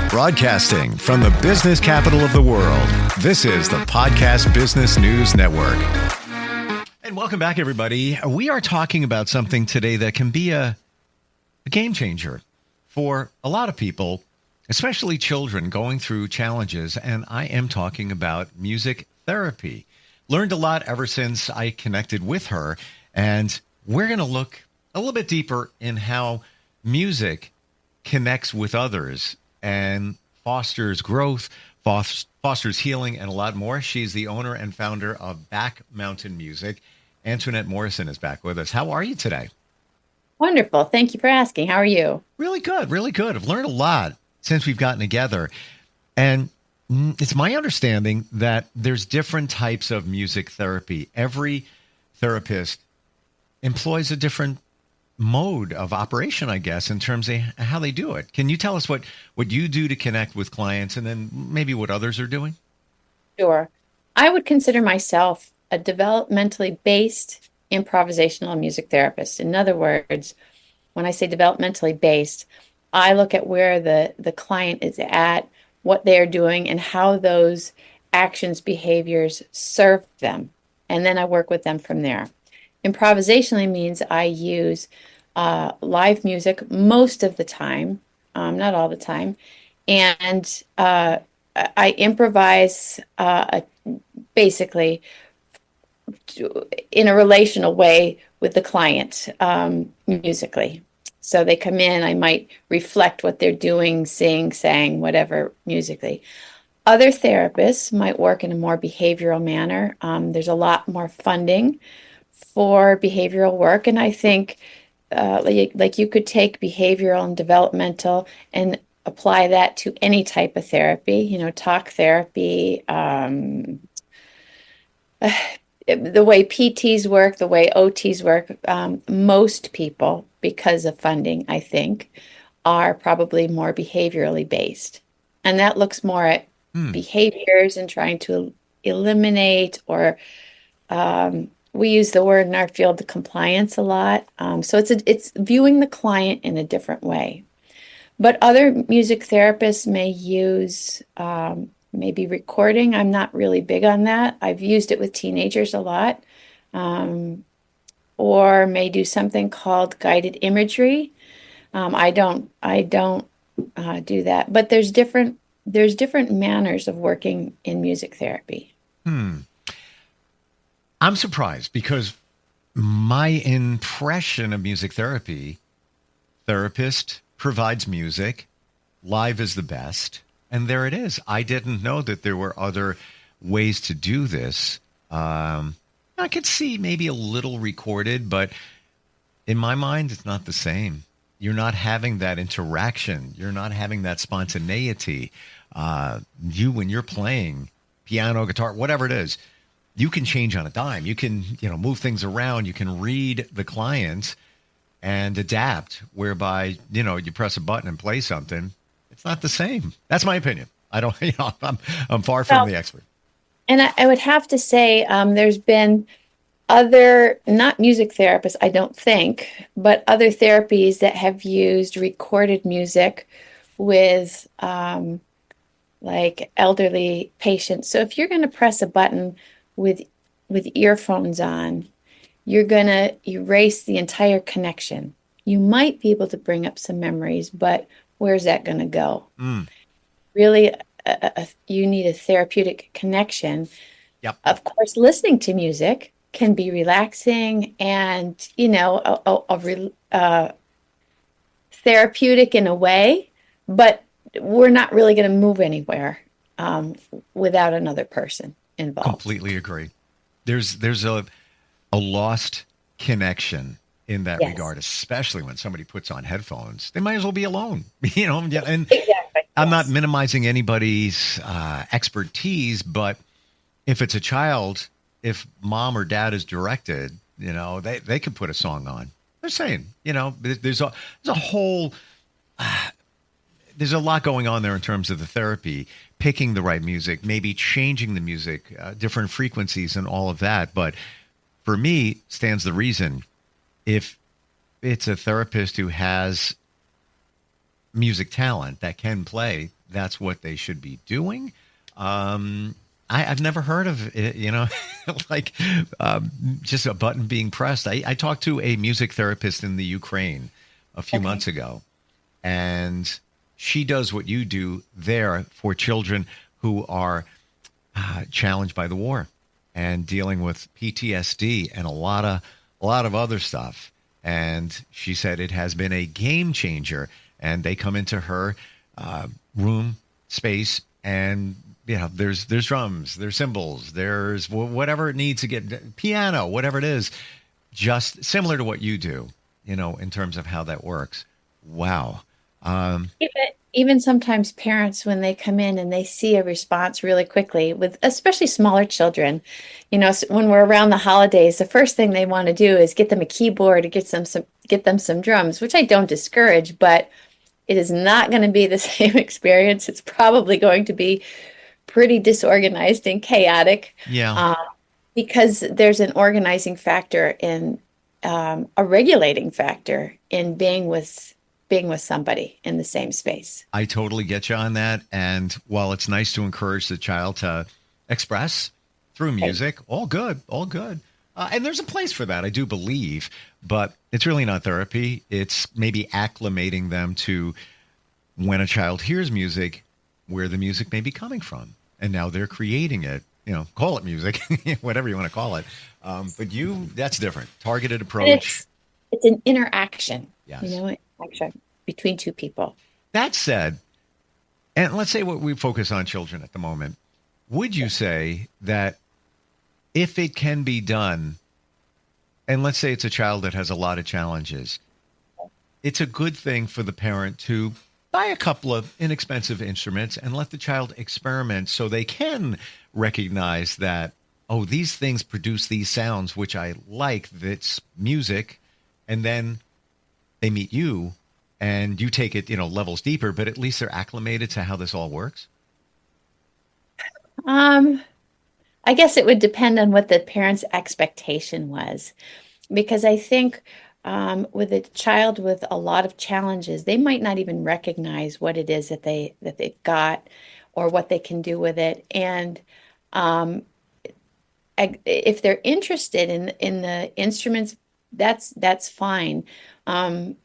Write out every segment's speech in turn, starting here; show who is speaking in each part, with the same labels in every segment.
Speaker 1: Broadcasting from the business capital of the world, this is the Podcast Business News Network. And welcome back, everybody. We are talking about something today that can be a game changer for a lot of people, especially children going through challenges. And I am talking about music therapy. Learned a lot ever since I connected with her. And we're going to look a little bit deeper in how music connects with others and fosters growth, fosters healing, and a lot more. She's the owner and founder of Back Mountain Music. Antoinette Morrison is back with us. How are you today?
Speaker 2: Wonderful. Thank you for asking. How are you?
Speaker 1: Really good, really good. I've learned a lot since we've gotten together. And it's my understanding that there's different types of music therapy. Every therapist employs a different mode of operation, I guess, in terms of how they do it. Can you tell us what you do to connect with clients and then maybe what others are doing?
Speaker 2: Sure. I would consider myself a developmentally based improvisational music therapist. In other words, when I say developmentally based, I look at where the client is at, what they're doing, and how those actions, behaviors serve them. And then I work with them from there. Improvisationally means I use live music most of the time, not all the time, and I improvise basically in a relational way with the client musically. So they come in, I might reflect what they're doing, sing, sang, whatever musically. Other therapists might work in a more behavioral manner. There's a lot more funding for behavioral work, and I think like you could take behavioral and developmental and apply that to any type of therapy, talk therapy, the way PTs work, the way OTs work. Most people, because of funding, I think, are probably more behaviorally based, and that looks more at behaviors and trying to eliminate or we use the word in our field, the compliance, a lot. So it's viewing the client in a different way. But other music therapists may use maybe recording. I'm not really big on that. I've used it with teenagers a lot. Or may do something called guided imagery. I don't do that. But there's different manners of working in music therapy.
Speaker 1: I'm surprised because my impression of music therapy, therapist provides music, live is the best, and there it is. I didn't know that there were other ways to do this. I could see maybe a little recorded, but in my mind, it's not the same. You're not having that interaction. You're not having that spontaneity. When you're playing piano, guitar, whatever it is, you can change on a dime. You can, move things around. You can read the client and adapt, whereby, you press a button and play something. It's not the same. That's my opinion. I don't, I'm far from the expert.
Speaker 2: And I would have to say there's been other, not music therapists, I don't think, but other therapies that have used recorded music with like elderly patients. So if you're going to press a button with earphones on, you're going to erase the entire connection. You might be able to bring up some memories, but where's that going to go? Really, you need a therapeutic connection.
Speaker 1: Yep.
Speaker 2: Of course, listening to music can be relaxing and, therapeutic in a way, but we're not really going to move anywhere without another person involved.
Speaker 1: Completely agree. There's a lost connection in that regard, especially when somebody puts on headphones. They might as well be alone, and
Speaker 2: Exactly.
Speaker 1: I'm not minimizing anybody's expertise, but if it's a child, if mom or dad is directed, they could put a song on. They're saying, there's a whole there's a lot going on there in terms of the therapy, picking the right music, maybe changing the music, different frequencies and all of that. But for me, stands the reason, if it's a therapist who has music talent that can play, that's what they should be doing. I've never heard of it, like just a button being pressed. I talked to a music therapist in the Ukraine a few
Speaker 2: Okay.
Speaker 1: months ago, and she does what you do there for children who are challenged by the war and dealing with PTSD and a lot of other stuff. And she said it has been a game changer. And they come into her room space, and there's drums, there's cymbals, there's whatever it needs to get, piano, whatever it is, just similar to what you do, in terms of how that works. Wow.
Speaker 2: Even sometimes parents, when they come in and they see a response really quickly with especially smaller children, when we're around the holidays, the first thing they want to do is get them a keyboard or get them some drums, which I don't discourage, but it is not going to be the same experience. It's probably going to be pretty disorganized and chaotic,
Speaker 1: Yeah,
Speaker 2: um, because there's an organizing factor in a regulating factor in being with somebody in the same space.
Speaker 1: I totally get you on that. And while it's nice to encourage the child to express through
Speaker 2: Right.
Speaker 1: music, all good, all good. And there's a place for that, I do believe, but it's really not therapy. It's maybe acclimating them to when a child hears music, where the music may be coming from. And now they're creating it, call it music, whatever you want to call it. But that's different. Targeted
Speaker 2: And
Speaker 1: approach.
Speaker 2: it's an interaction,
Speaker 1: Yes.
Speaker 2: interaction between two people.
Speaker 1: That said, and let's say what we focus on children at the moment. Would you say that if it can be done, and let's say it's a child that has a lot of challenges, it's a good thing for the parent to buy a couple of inexpensive instruments and let the child experiment so they can recognize that, oh, these things produce these sounds, which I like, that's music. And then they meet you and you take it, levels deeper, but at least they're acclimated to how this all works.
Speaker 2: Um, I guess it would depend on what the parent's expectation was, because I think with a child with a lot of challenges, they might not even recognize what it is that they've got or what they can do with it. And um, if they're interested in the instruments, that's fine. Um,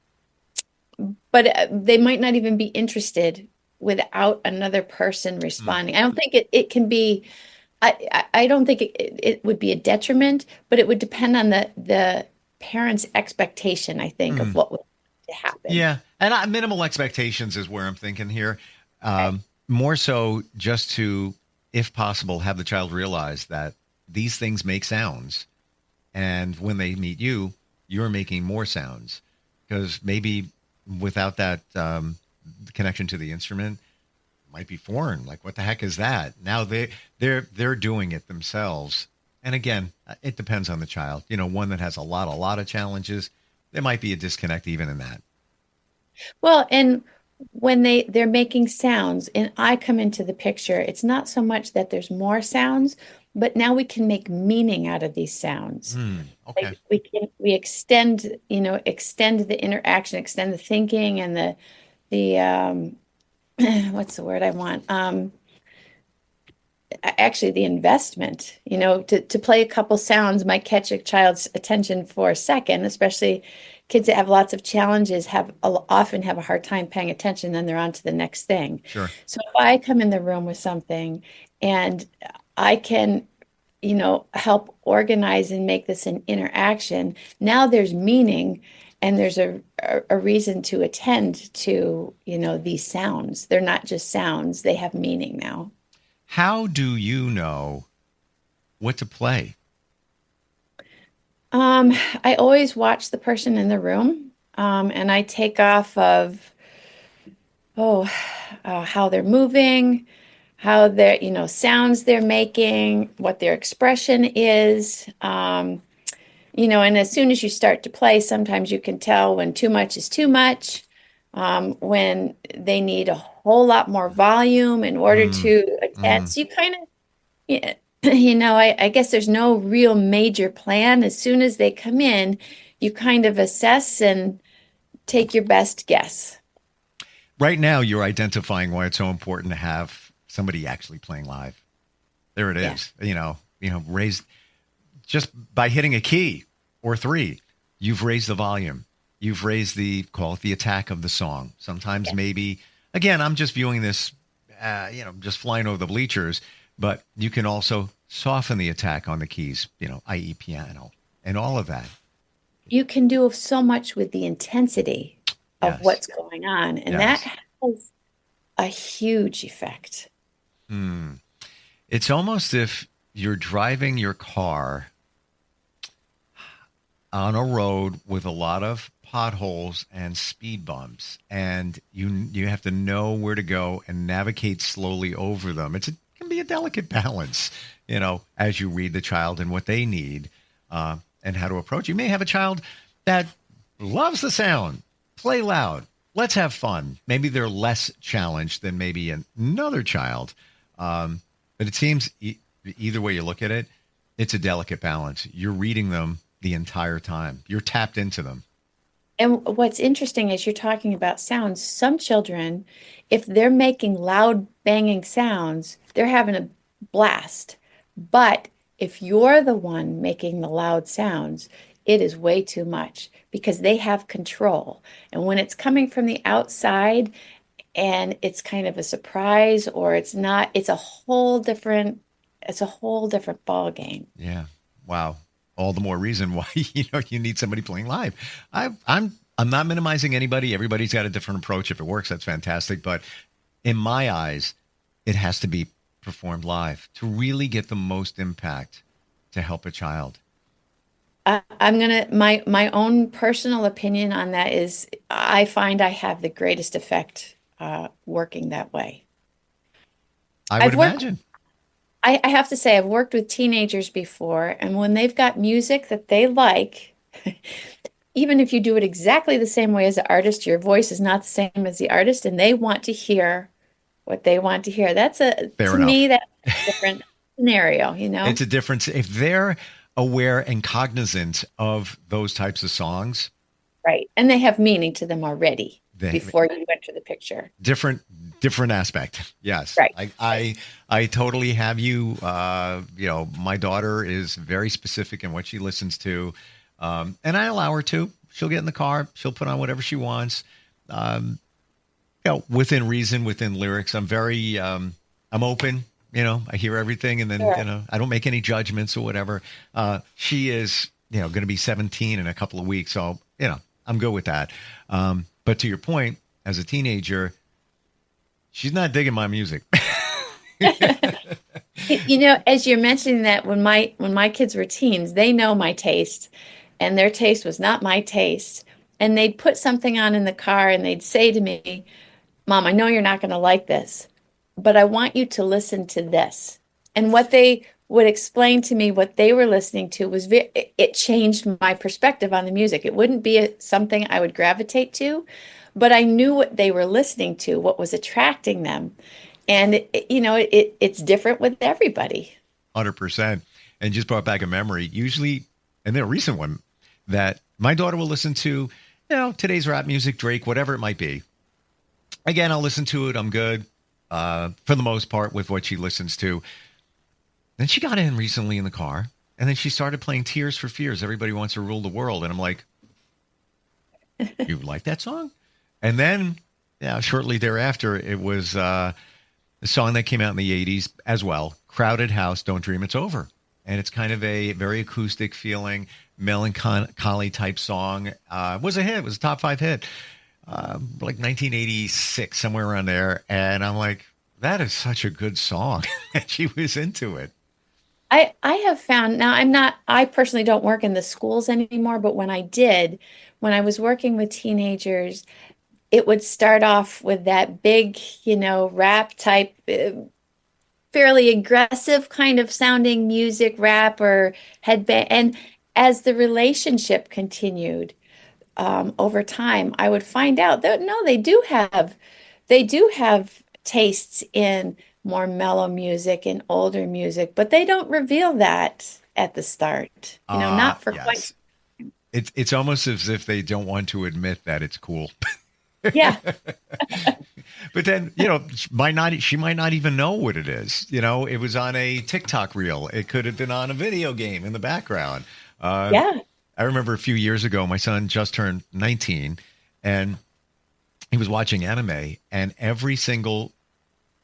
Speaker 2: but they might not even be interested without another person
Speaker 1: Mm.
Speaker 2: responding. I don't think it can be. I don't think it would be a detriment, but it would depend on the parents' expectation, I think, of
Speaker 1: Mm.
Speaker 2: what would happen.
Speaker 1: Yeah. And minimal expectations is where I'm thinking here.
Speaker 2: Okay.
Speaker 1: More so just to, if possible, have the child realize that these things make sounds. And when they meet you, you're making more sounds. Because maybe without that connection to the instrument, it might be foreign. Like, what the heck is that? Now they're doing it themselves. And again, it depends on the child. One that has a lot of challenges, there might be a disconnect even in that.
Speaker 2: Well, and when they're making sounds and I come into the picture, it's not so much that there's more sounds, but now we can make meaning out of these sounds.
Speaker 1: Okay.
Speaker 2: Like we extend the interaction, extend the thinking and the what's the word I want? Actually the investment, to play a couple sounds might catch a child's attention for a second, especially kids that have lots of challenges often have a hard time paying attention, then they're on to the next thing.
Speaker 1: Sure.
Speaker 2: So if I come in the room with something and I can, help organize and make this an interaction, now there's meaning and there's a reason to attend to, these sounds. They're not just sounds, they have meaning now.
Speaker 1: How do you know what to play?
Speaker 2: I always watch the person in the room, and I take off of, oh, how they're moving, how they're, sounds they're making, what their expression is. And as soon as you start to play, sometimes you can tell when too much is too much, when they need a whole lot more volume in order
Speaker 1: Mm,
Speaker 2: to attend.
Speaker 1: mm.
Speaker 2: So you kind of, yeah, I guess there's no real major plan. As soon as they come in, you kind of assess and take your best guess.
Speaker 1: Right now, you're identifying why it's so important to have somebody actually playing live. There it
Speaker 2: Yeah.
Speaker 1: is. Raised just by hitting a key or three, you've raised the volume. You've raised call it the attack of the song. Sometimes
Speaker 2: Yeah.
Speaker 1: maybe, again, I'm just viewing this, just flying over the bleachers, but you can also soften the attack on the keys, i.e. piano and all of that.
Speaker 2: You can do so much with the intensity of
Speaker 1: Yes.
Speaker 2: what's going on, and that
Speaker 1: Yes.
Speaker 2: has a huge effect.
Speaker 1: Hmm. It's almost if you're driving your car on a road with a lot of potholes and speed bumps, and you have to know where to go and navigate slowly over them. It can be a delicate balance, as you read the child and what they need, and how to approach. You may have a child that loves the sound, play loud, let's have fun. Maybe they're less challenged than maybe another child, but it seems either way you look at it, it's a delicate balance. You're reading them the entire time. You're tapped into them.
Speaker 2: And what's interesting is you're talking about sounds. Some children, if they're making loud banging sounds, they're having a blast. But if you're the one making the loud sounds, it is way too much because they have control. And when it's coming from the outside and it's kind of a surprise or it's not, it's a whole different ball game.
Speaker 1: Yeah. Wow. All the more reason why you need somebody playing live. I'm not minimizing anybody. Everybody's got a different approach. If it works, that's fantastic. But in my eyes, it has to be performed live to really get the most impact to help a child.
Speaker 2: My own personal opinion on that is I find I have the greatest effect working that way.
Speaker 1: I would
Speaker 2: I've worked,
Speaker 1: imagine.
Speaker 2: I have to say, I've worked with teenagers before, and when they've got music that they like, even if you do it exactly the same way as the artist, your voice is not the same as the artist, and they want to hear what they want to hear.
Speaker 1: Fair
Speaker 2: To me,
Speaker 1: enough.
Speaker 2: that's a different scenario, you
Speaker 1: It's
Speaker 2: know?
Speaker 1: a difference. If they're aware and cognizant of those types of songs,
Speaker 2: Right. And they have meaning to them already
Speaker 1: they
Speaker 2: before you enter the picture.
Speaker 1: different different aspect. Yes.
Speaker 2: Right.
Speaker 1: I totally have you. My daughter is very specific in what she listens to. And I allow her to. She'll get in the car, she'll put on whatever she wants. Um, within reason, within lyrics. I'm open. I hear everything, and then
Speaker 2: Sure.
Speaker 1: I don't make any judgments or whatever. She is going to be 17 in a couple of weeks, so I'm good with that. But to your point, as a teenager, she's not digging my music.
Speaker 2: As you're mentioning that when my kids were teens, they know my taste, and their taste was not my taste. And they'd put something on in the car and they'd say to me, Mom, I know you're not going to like this, but I want you to listen to this. And what they would explain to me what they were listening to it changed my perspective on the music. It wouldn't be something I would gravitate to, but I knew what they were listening to, what was attracting them. And it's different with everybody.
Speaker 1: 100%. And just brought back a memory, usually, and then a recent one, that my daughter will listen to, today's rap music, Drake, whatever it might be. Again, I'll listen to it. I'm good for the most part with what she listens to. Then she got in recently in the car, and then she started playing Tears for Fears. Everybody Wants to Rule the World. And I'm like, you like that song? And then, shortly thereafter, it was a song that came out in the 80s as well, Crowded House, Don't Dream It's Over. And it's kind of a very acoustic feeling, melancholy type song. It was a hit. It was a top 5 hit. Like 1986, somewhere around there. And I'm like, that is such a good song. And she was into it.
Speaker 2: I have found now I personally don't work in the schools anymore, but when I did, when I was working with teenagers, it would start off with that big, rap type, fairly aggressive kind of sounding music, rap or headband. And as the relationship continued, over time, I would find out that no, they do have tastes in more mellow music and older music, but they don't reveal that at the start. Not for quite.
Speaker 1: Yes. It's almost as if they don't want to admit that it's cool.
Speaker 2: Yeah.
Speaker 1: But then, she might not even know what it is. It was on a TikTok reel. It could have been on a video game in the background.
Speaker 2: Yeah.
Speaker 1: I remember a few years ago, my son just turned 19, and he was watching anime, and every single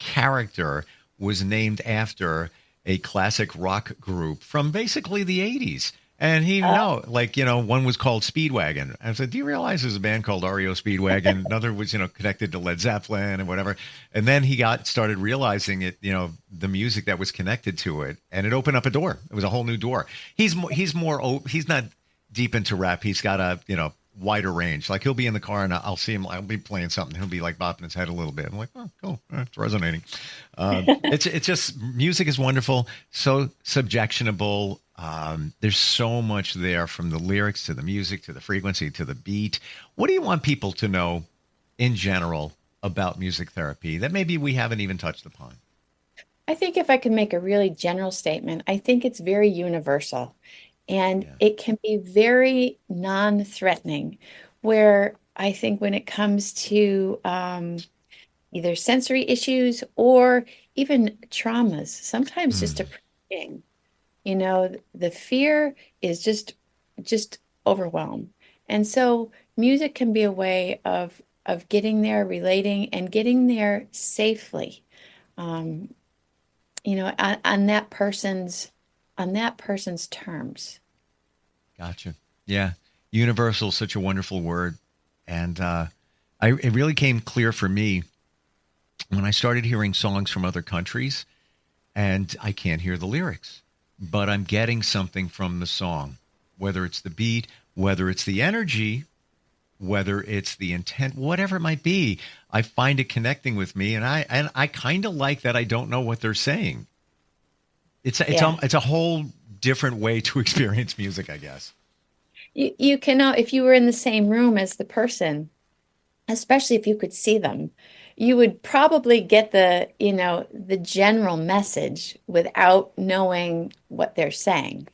Speaker 1: character was named after a classic rock group from basically the 80s. And he didn't know, one was called Speedwagon. I said, do you realize there's a band called REO Speedwagon? Another was, connected to Led Zeppelin and whatever. And then he started realizing it, the music that was connected to it. And it opened up a door. It was a whole new door. He's not deep into rap. He's got a, wider range. Like, he'll be in the car and I'll see him, I'll be playing something. He'll be like bopping his head a little bit. I'm like, oh, cool. It's resonating. It's just, music is wonderful. So subjectionable. There's so much there, from the lyrics to the music, to the frequency, to the beat. What do you want people to know in general about music therapy that maybe we haven't even touched upon?
Speaker 2: I think if I could make a really general statement, I think it's very universal. And it can be very non-threatening, where I think when it comes to either sensory issues or even traumas, sometimes just approaching, the fear is just overwhelmed. And so music can be a way of getting there, relating, and getting there safely, on that person's terms.
Speaker 1: Gotcha. Yeah. Universal is such a wonderful word. And it really came clear for me when I started hearing songs from other countries, and I can't hear the lyrics, but I'm getting something from the song, whether it's the beat, whether it's the energy, whether it's the intent, whatever it might be. I find it connecting with me, and I kind of like that I don't know what they're saying. It's a whole different way to experience music, I guess.
Speaker 2: You cannot, if you were in the same room as the person, especially if you could see them, you would probably get the general message without knowing what they're saying.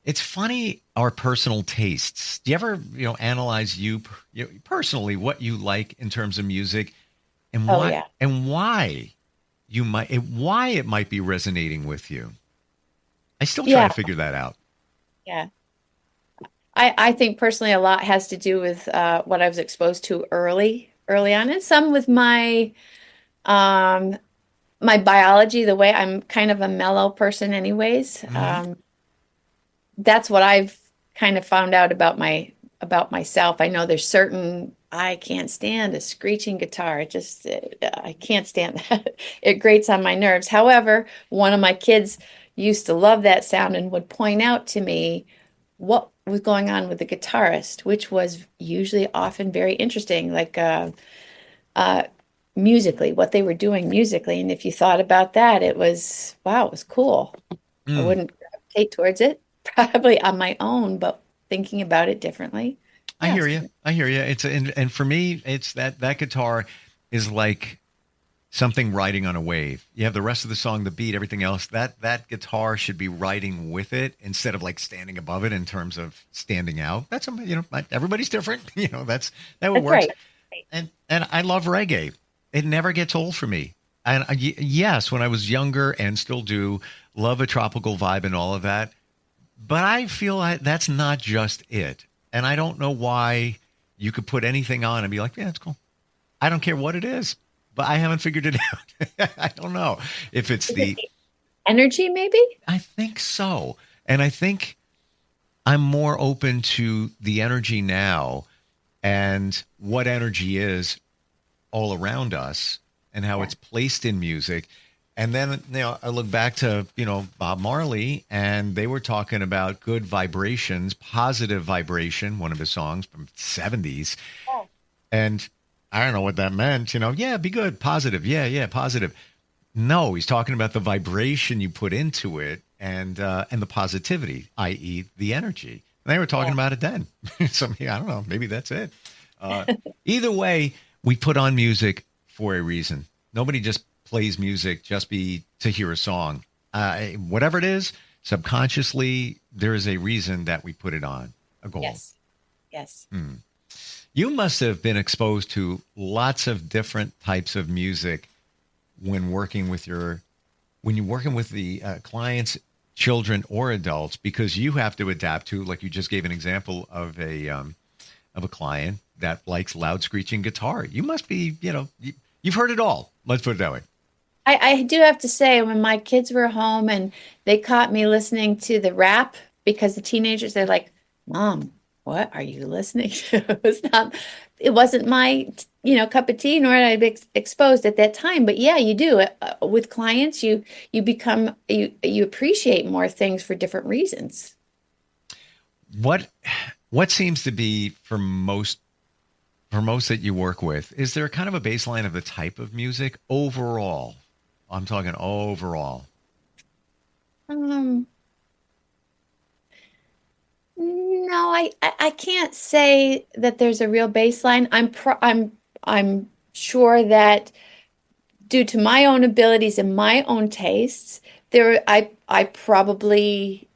Speaker 1: It's funny, our personal tastes. Do you ever, analyze you personally, what you like in terms of music, and why it might be resonating with you? I still try to figure that out.
Speaker 2: Yeah. I think personally a lot has to do with what I was exposed to early on, and some with my my biology, the way I'm kind of a mellow person anyways. That's what I've kind of found out about myself. I know there's I can't stand a screeching guitar. I can't stand that. It grates on my nerves. However, one of my kids used to love that sound and would point out to me what was going on with the guitarist, which was usually often very interesting, like musically, what they were doing musically. And if you thought about that, it was cool. I wouldn't gravitate towards it probably on my own, but thinking about it differently.
Speaker 1: I hear you. And for me, it's that guitar is like something riding on a wave. You have the rest of the song, the beat, everything else. That guitar should be riding with it instead of like standing above it in terms of standing out. That's everybody's different. That would work.
Speaker 2: Right.
Speaker 1: And I love reggae. It never gets old for me. And yes, when I was younger and still do, love a tropical vibe and all of that. But I feel that's not just it. And I don't know why you could put anything on and be like, yeah, it's cool. I don't care what it is, but I haven't figured it out. I don't know if it's the
Speaker 2: energy, maybe?
Speaker 1: I think so. And I think I'm more open to the energy now and what energy is all around us and how it's placed in music. And then, I look back to, Bob Marley, and they were talking about good vibrations, positive vibration, one of his songs from the 70s. Yeah. And I don't know what that meant, be good, positive. Yeah, positive. No, he's talking about the vibration you put into it and the positivity, i.e. the energy. And they were talking about it then. So, I don't know, maybe that's it. Either way, we put on music for a reason. Nobody just plays music to hear a song. Whatever it is, subconsciously, there is a reason that we put it on, a goal.
Speaker 2: Yes.
Speaker 1: You must have been exposed to lots of different types of music when working with the clients, children or adults, because you have to adapt to, like you just gave an example of a client that likes loud screeching guitar. You must be, you've heard it all. Let's put it that way.
Speaker 2: I do have to say, when my kids were home and they caught me listening to the rap, because the teenagers, they're like, Mom, what are you listening to? It wasn't my, cup of tea, nor had I been exposed at that time. But yeah, you do. With clients, you become, you appreciate more things for different reasons.
Speaker 1: What seems to be for most that you work with, is there kind of a baseline of the type of music overall? I'm talking overall.
Speaker 2: No, I can't say that there's a real baseline. I'm sure that due to my own abilities and my own tastes, I probably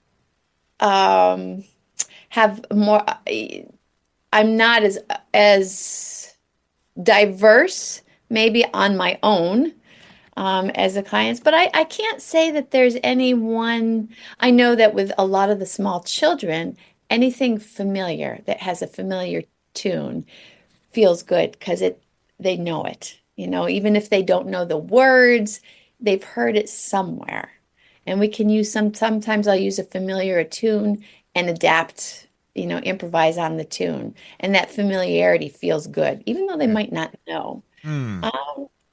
Speaker 2: have more. I'm not as diverse, maybe on my own, as the clients, but I can't say that there's any one. I know that with a lot of the small children, anything familiar that has a familiar tune feels good because they know it. Even if they don't know the words, they've heard it somewhere. And we can use sometimes I'll use a familiar tune and adapt, improvise on the tune. And that familiarity feels good, even though they might not know.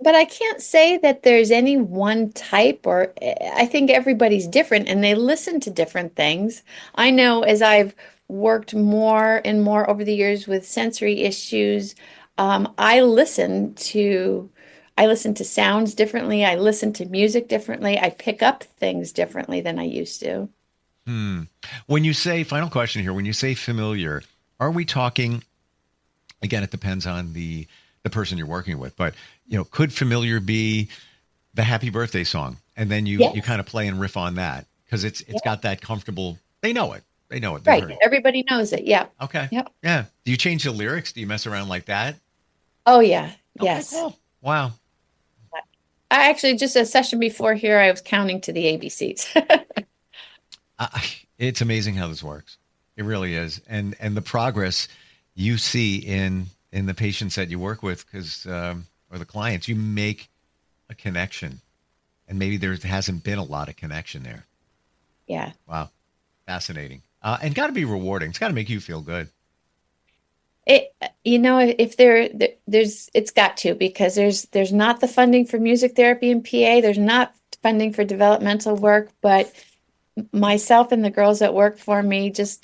Speaker 2: But I can't say that there's any one type, or I think everybody's different and they listen to different things. I know as I've worked more and more over the years with sensory issues, I listen to sounds differently. I listen to music differently. I pick up things differently than I used to.
Speaker 1: When you say, final question here, when you say familiar, are we talking, again, it depends on the person you're working with, but could familiar be the happy birthday song? And then you kind of play and riff on that because it's got that comfortable, they know it.
Speaker 2: Right. Everybody knows it. Yeah.
Speaker 1: Okay.
Speaker 2: Yep.
Speaker 1: Yeah. Do you change the lyrics? Do you mess around like that?
Speaker 2: Oh yeah.
Speaker 1: Okay,
Speaker 2: Yes.
Speaker 1: cool. Wow.
Speaker 2: I actually, just a session before here, I was counting to the ABCs.
Speaker 1: It's amazing how this works. It really is. And the progress you see in the patients that you work with, or the clients, you make a connection, and maybe there hasn't been a lot of connection there.
Speaker 2: Yeah.
Speaker 1: Wow. Fascinating. And got to be rewarding. It's got to make you feel good.
Speaker 2: If it's got to, because there's not the funding for music therapy in PA. There's not funding for developmental work, but myself and the girls that work for me just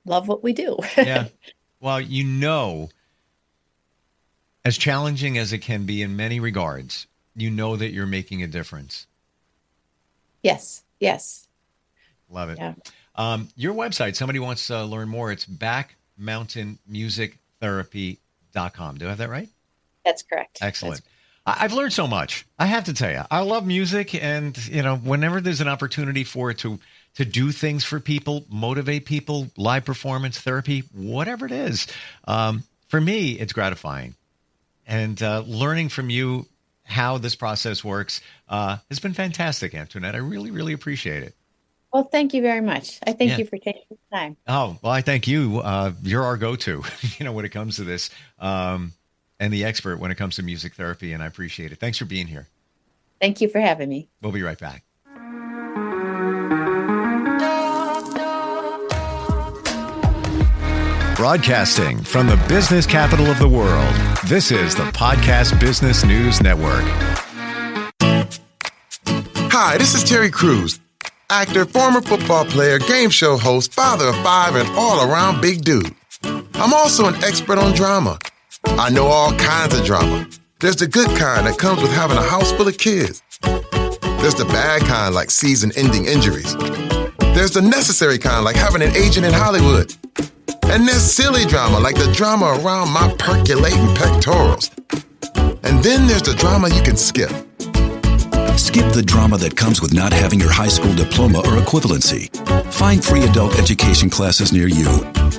Speaker 2: love what we do.
Speaker 1: Yeah. Well, as challenging as it can be in many regards, that you're making a difference.
Speaker 2: Yes.
Speaker 1: Love it.
Speaker 2: Yeah.
Speaker 1: Your website, somebody wants to learn more. It's backmountainmusictherapy.com. Do I have that right?
Speaker 2: That's correct.
Speaker 1: Excellent. I've learned so much. I have to tell you, I love music, and whenever there's an opportunity for it to do things for people, motivate people, live performance, therapy, whatever it is, for me, it's gratifying. And learning from you how this process works has been fantastic, Antoinette. I really, really appreciate it.
Speaker 2: Well, thank you very much. I thank you for taking the time.
Speaker 1: Oh, well, I thank you. You're our go-to, when it comes to this, and the expert when it comes to music therapy, and I appreciate it. Thanks for being here.
Speaker 2: Thank you for having me.
Speaker 1: We'll be right back. Broadcasting from the business capital of the world, this is the Podcast Business News Network.
Speaker 3: Hi, this is Terry Crews, actor, former football player, game show host, father of 5, and all-around big dude. I'm also an expert on drama. I know all kinds of drama. There's the good kind that comes with having a house full of kids. There's the bad kind, like season-ending injuries. There's the necessary kind, like having an agent in Hollywood. And there's silly drama, like the drama around my percolating pectorals. And then there's the drama you can skip.
Speaker 4: Skip the drama that comes with not having your high school diploma or equivalency. Find free adult education classes near you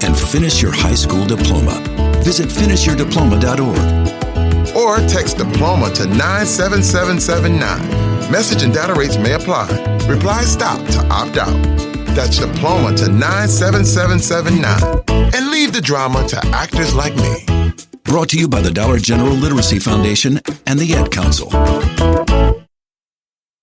Speaker 4: and finish your high school diploma. Visit finishyourdiploma.org.
Speaker 3: Or text diploma to 97779. Message and data rates may apply. Reply STOP to opt out. That's diploma to 97779. And leave the drama to actors like me.
Speaker 4: Brought to you by the Dollar General Literacy Foundation and the Ad Council.